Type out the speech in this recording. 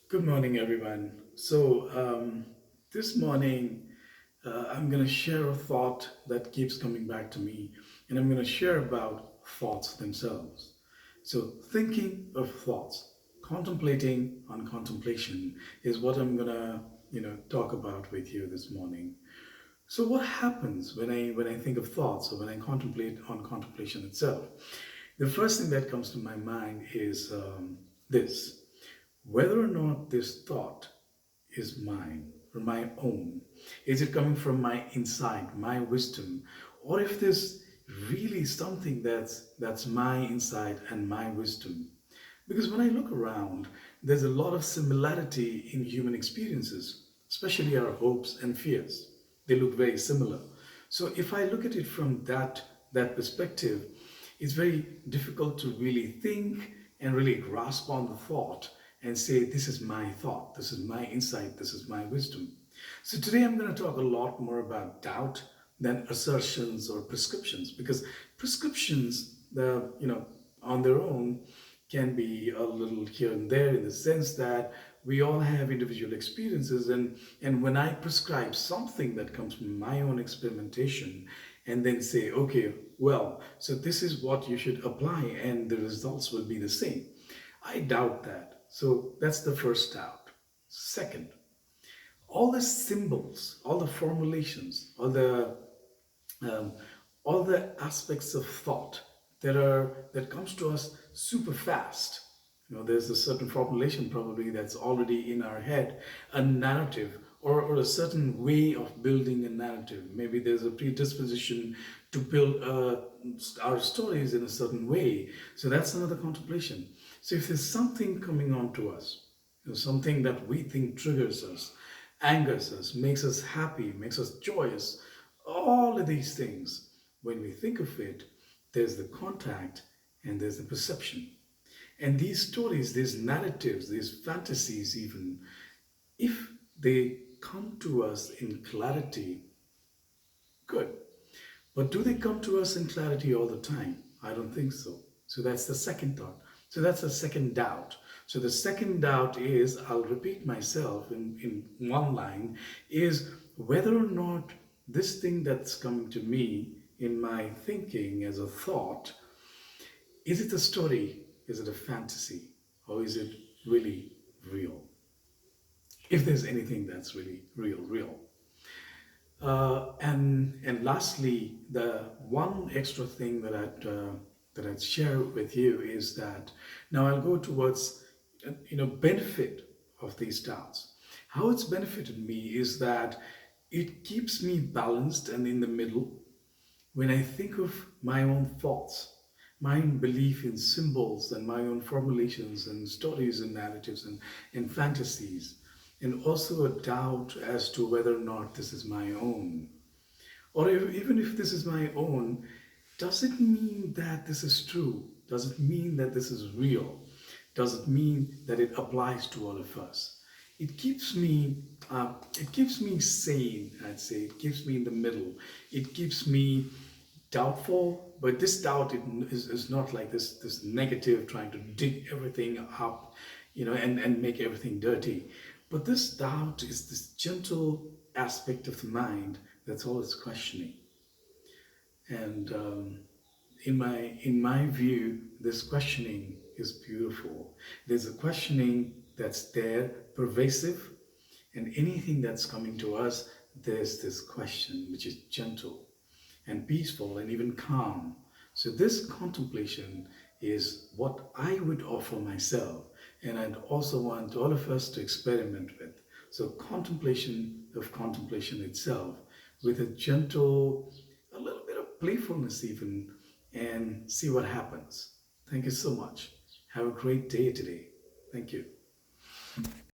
Good morning, everyone. This morning, I'm going to share a thought that keeps coming back to me, and I'm going to share about thoughts themselves. So, thinking of thoughts, contemplating on contemplation is what I'm going to, talk about with you this morning. So, what happens when I think of thoughts or when I contemplate on contemplation itself? The first thing that comes to my mind is this: whether or not this thought is mine or my own. Is it coming from my insight, my wisdom, or if there's really something that's my insight and my wisdom? Because when I look around, there's a lot of similarity in human experiences, especially our hopes and fears. They look very similar. So if I look at it from that perspective, it's very difficult to really think and really grasp on the thought and say, this is my thought, this is my insight, this is my wisdom. So today I'm going to talk a lot more about doubt than assertions or prescriptions, because prescriptions, on their own can be a little here and there, in the sense that we all have individual experiences, and when I prescribe something that comes from my own experimentation and then say, okay, well, so this is what you should apply and the results will be the same, I doubt that. So that's the first doubt. Second, all the symbols, all the formulations, um, all the aspects of thought that comes to us super fast. There's a certain formulation probably that's already in our head, a narrative, or a certain way of building a narrative. Maybe there's a predisposition to build our stories in a certain way. So that's another contemplation. So if there's something coming on to us, something that we think triggers us, angers us, makes us happy, makes us joyous, all of these things, when we think of it, there's the contact and there's the perception. And these stories, these narratives, these fantasies, even, if they come to us in clarity, good. But do they come to us in clarity all the time? I don't think so. So that's the second thought. So that's the second doubt. So the second doubt is, I'll repeat myself in one line, is whether or not this thing that's coming to me in my thinking as a thought, is it a story? Is it a fantasy? Or is it really real? If there's anything that's really real. And lastly, the one extra thing that I'd share with you is that now I'll go towards benefit of these doubts. How it's benefited me is that it keeps me balanced and in the middle when I think of my own thoughts, my own belief in symbols and my own formulations and stories and narratives and fantasies, and also a doubt as to whether or not this is my own. Or even if this is my own, does it mean that this is true? Does it mean that this is real? Does it mean that it applies to all of us? It keeps me sane. I'd say it keeps me in the middle. It keeps me doubtful, but this doubt is not like this negative trying to dig everything up, and make everything dirty. But this doubt is this gentle aspect of the mind that's always questioning. And in my view, this questioning is beautiful. There's a questioning that's there, pervasive, and anything that's coming to us, there's this question which is gentle and peaceful and even calm. So this contemplation is what I would offer myself, and I'd also want all of us to experiment with. So contemplation of contemplation itself, with a gentle, a little bit of playfulness even, and see what happens. Thank you so much. Have a great day today. Thank you.